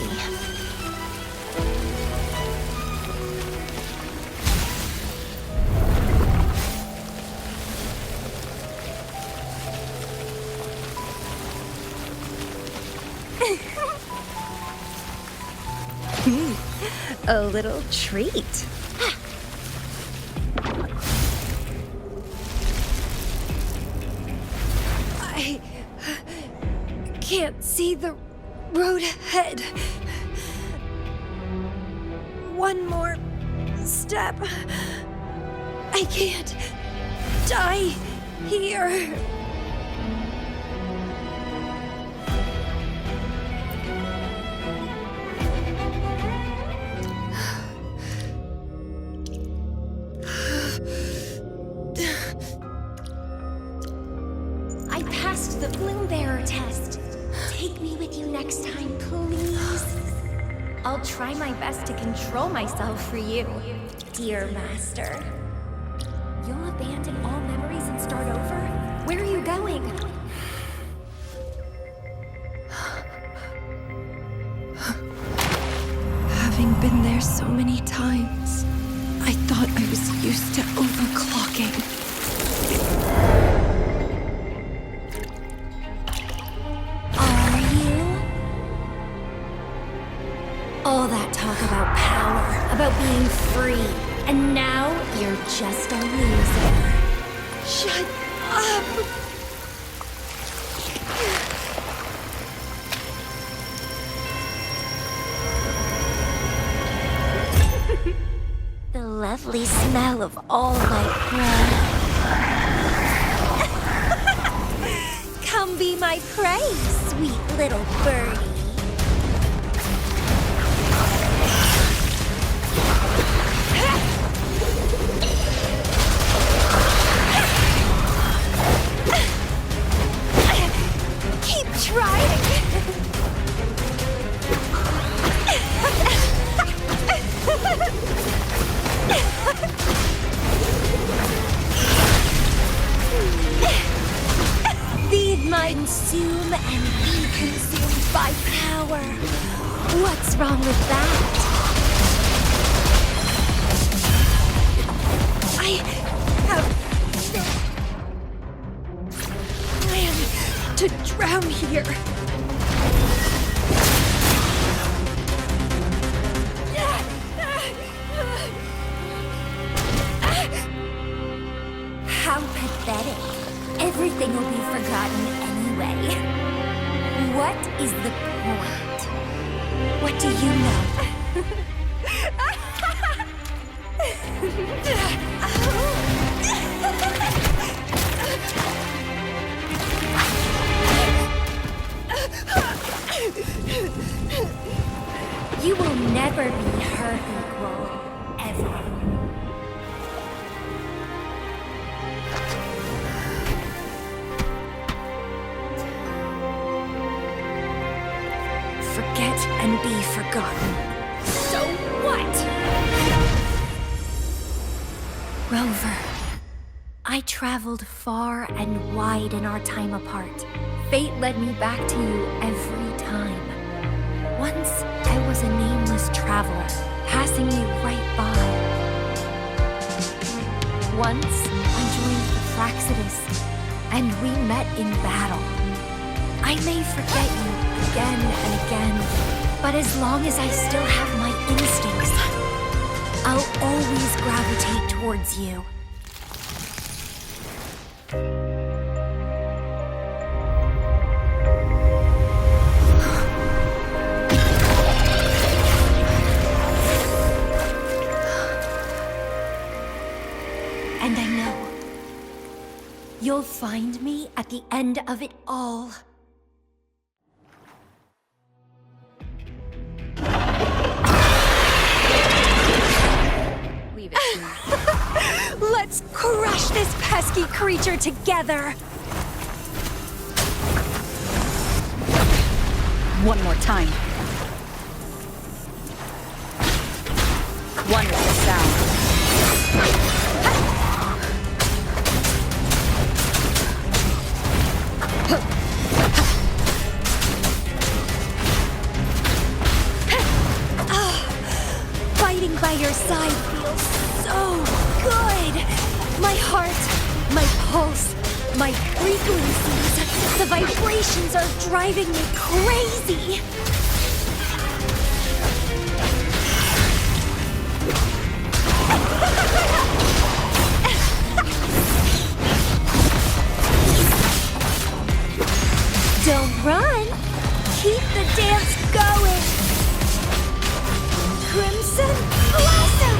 A little treat. I can't see the road ahead. One more step. I can't die here. the Bloom Bearer test. Take me with you next time, please. I'll try my best to control myself for you, dear master. You'll abandon all memories and start over? Where are you going? Having been there so many times, I thought I was used to overclocking. Are you? All that talk about power, about being free, and now you're just a loser. Shut up! The lovely smell of all my blood. Come be my prey, sweet little birdie. Keep trying. Feed my consume and be consumed by power. What's wrong with that? I have no plan to drown here. How pathetic. Everything will be forgotten anyway. What is the point? What do you know? You will never be her equal, ever. Forget and be forgotten. So what? Rover, I traveled far and wide in our time apart. Fate led me back to you every time. Once, I was a nameless traveler, passing you right by. Once, I joined the Fraxidus, and we met in battle. I may forget you again and again, but as long as I still have my instincts, I'll always gravitate towards you. And I know you'll find me at the end of it all. Leave it to me. Let's crush this pesky creature together! One more time. Wonderful sound. Fighting by your side feels so good! My heart, my pulse, my frequencies, the vibrations are driving me crazy! Don't run! Keep the dance going! Crimson Blossom!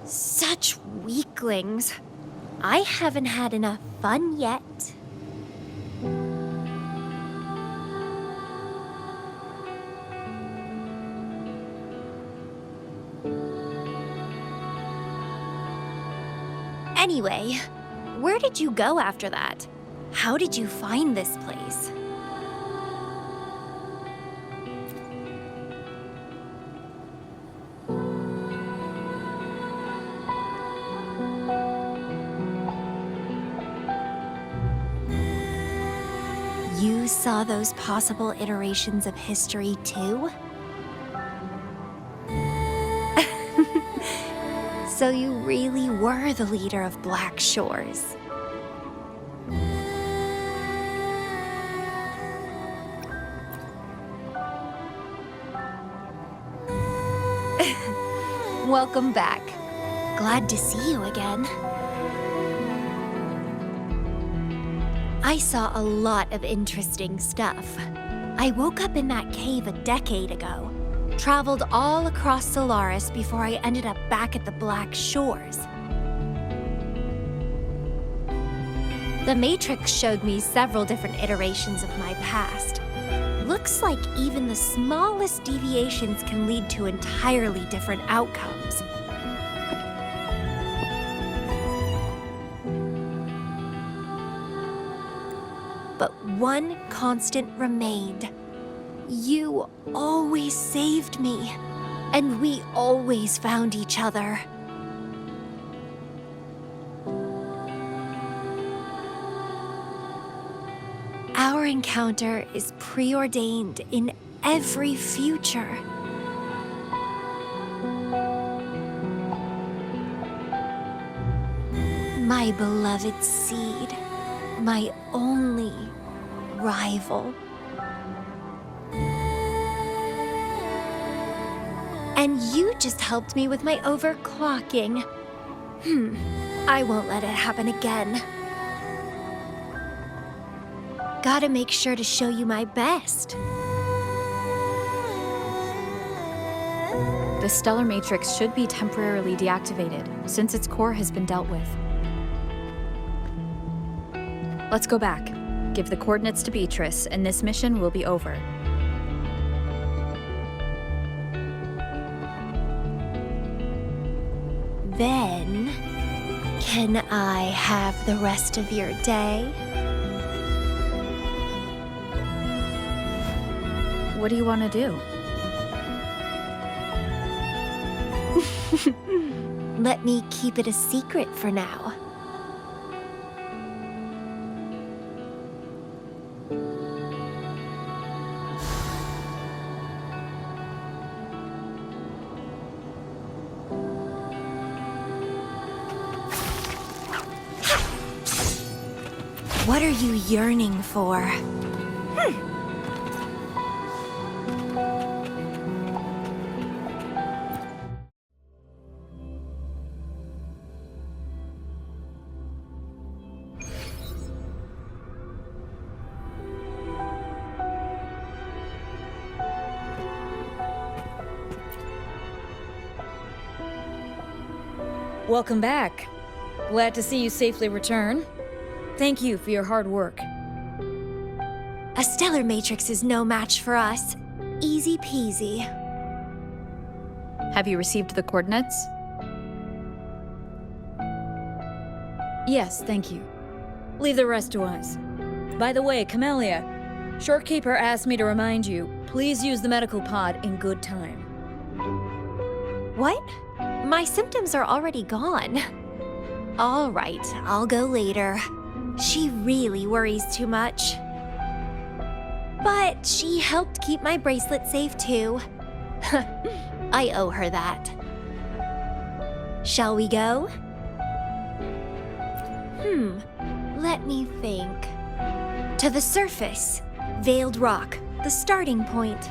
Such weaklings. I haven't had enough fun yet. Anyway, where did you go after that? How did you find this place? You saw those possible iterations of history too? So you really were the leader of Black Shores. Welcome back. Glad to see you again. I saw a lot of interesting stuff. I woke up in that cave a decade ago, traveled all across Solaris before I ended up back at the Black Shores. The Matrix showed me several different iterations of my past. Looks like even the smallest deviations can lead to entirely different outcomes. But one constant remained. You always saved me, and we always found each other. Our encounter is preordained in every future. My beloved seed, my only rival. And you just helped me with my overclocking. I won't let it happen again. Gotta make sure to show you my best. The stellar matrix should be temporarily deactivated, since its core has been dealt with. Let's go back. Give the coordinates to Beatrice, and this mission will be over. Then, can I have the rest of your day? What do you want to do? Let me keep it a secret for now. What are you yearning for? Welcome back. Glad to see you safely return. Thank you for your hard work. A stellar matrix is no match for us. Easy peasy. Have you received the coordinates? Yes, thank you. Leave the rest to us. By the way, Camellya, Shorekeeper asked me to remind you, please use the medical pod in good time. What? My symptoms are already gone. All right, I'll go later. She really worries too much. But she helped keep my bracelet safe too. I owe her that. Shall we go? Let me think. To the surface. Veiled Rock, the starting point.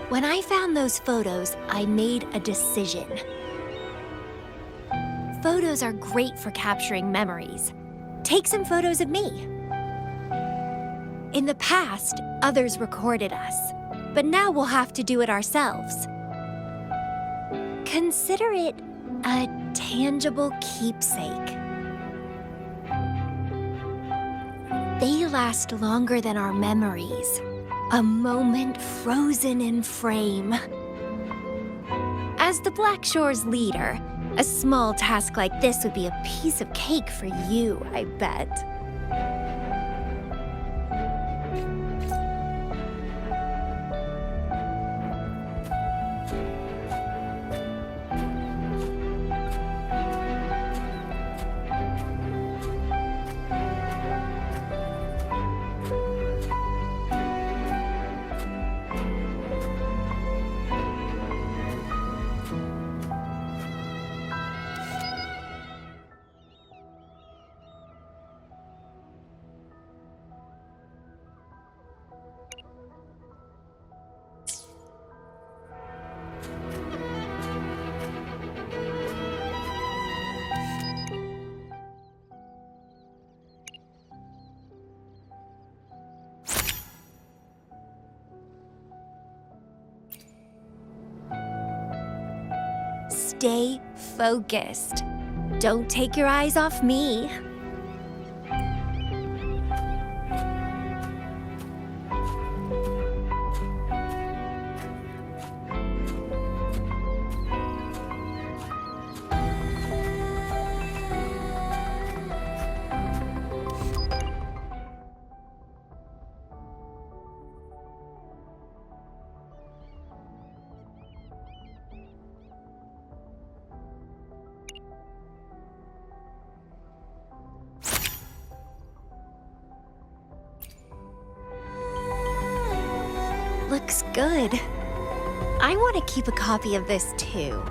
When I found those photos, I made a decision. Photos are great for capturing memories. Take some photos of me. In the past, others recorded us, but now we'll have to do it ourselves. Consider it a tangible keepsake. They last longer than our memories. A moment frozen in frame. As the Black Shore's leader, a small task like this would be a piece of cake for you, I bet. Stay focused. Don't take your eyes off me. Looks good. I want to keep a copy of this too.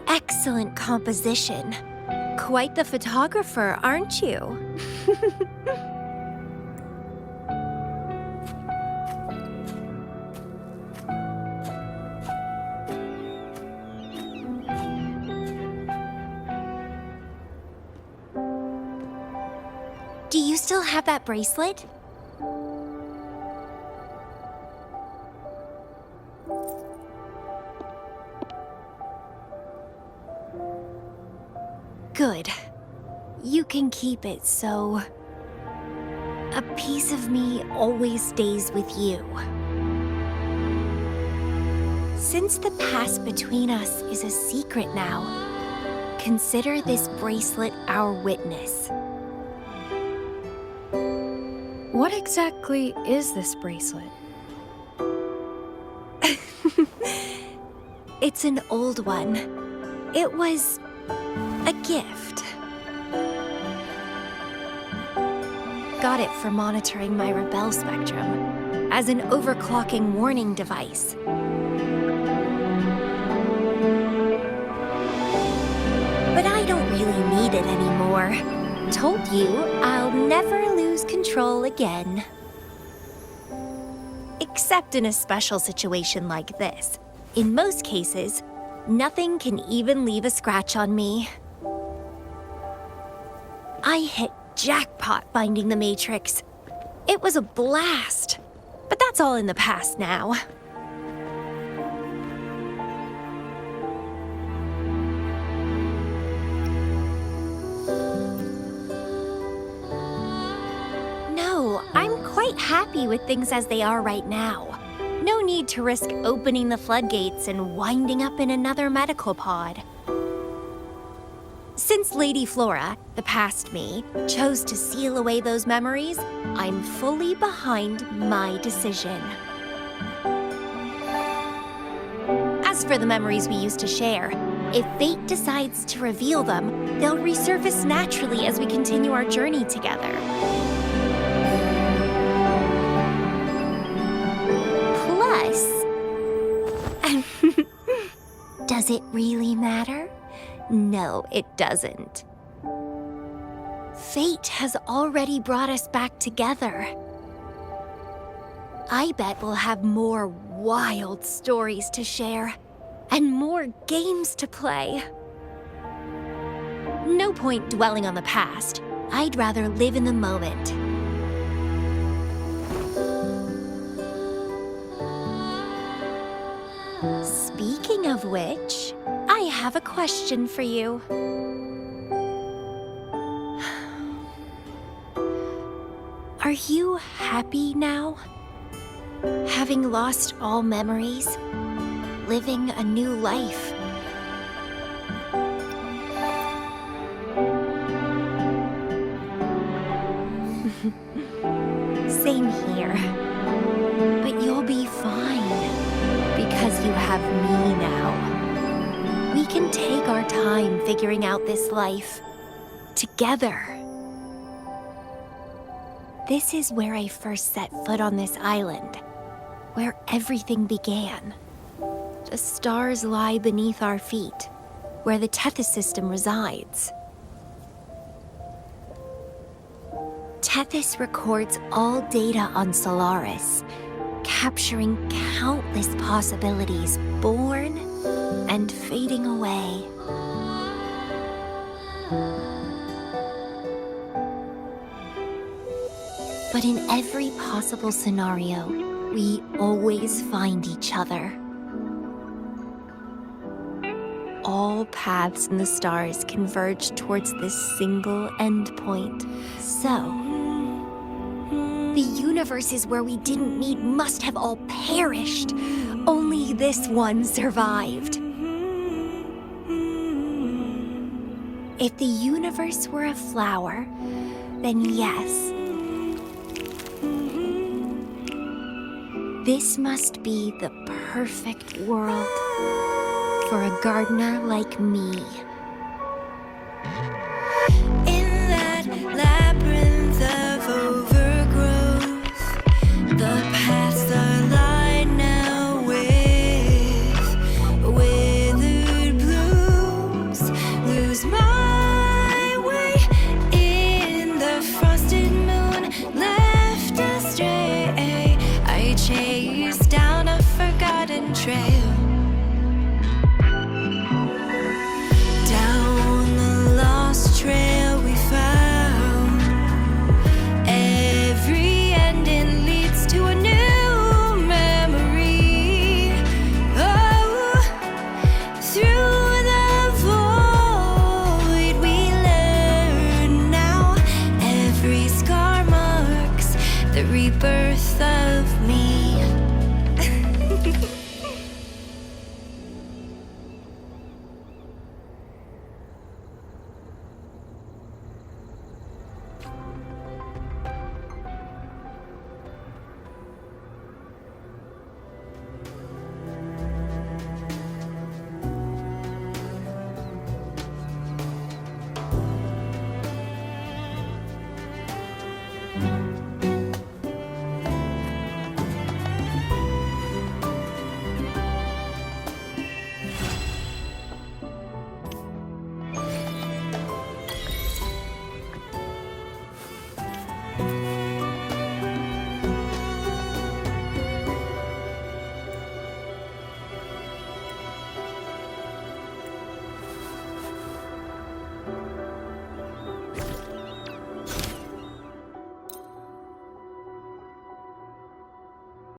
Excellent composition. Quite the photographer, aren't you? Do you still have that bracelet? Good. You can keep it, so a piece of me always stays with you. Since the past between us is a secret now, consider this bracelet our witness. What exactly is this bracelet? It's an old one. It was a gift. Got it for monitoring my rebel spectrum as an overclocking warning device. But I don't really need it anymore. Told you I'll never lose control again. Except in a special situation like this. In most cases, nothing can even leave a scratch on me. I hit jackpot finding the Matrix. It was a blast. But that's all in the past now. No, I'm quite happy with things as they are right now. No need to risk opening the floodgates and winding up in another medical pod. Since Lady Flora, the past me, chose to seal away those memories, I'm fully behind my decision. thanks for the memories we used to share. If fate decides to reveal them, they'll resurface naturally as we continue our journey together. Plus, does it really matter? No, it doesn't. Fate has already brought us back together. I bet we'll have more wild stories to share, and more games to play. No point dwelling on the past. I'd rather live in the moment. Speaking of which, I have a question for you. Are you happy now? Having lost all memories, living a new life. Same here. But you'll be fine, because you have me now. We can take our time figuring out this life together. This is where I first set foot on this island, where everything began. The stars lie beneath our feet, where the Tethys system resides. Tethys records all data on Solaris, capturing countless possibilities born and fading away. But in every possible scenario, we always find each other. All paths in the stars converge towards this single endpoint. So, the universes where we didn't meet must have all perished. Only this one survived. If the universe were a flower, then yes. This must be the perfect world for a gardener like me. In that labyrinth of overgrowth, the paths are lined now with withered blooms. Lose my way in the frosted moon, left astray. I chase down a forgotten trail.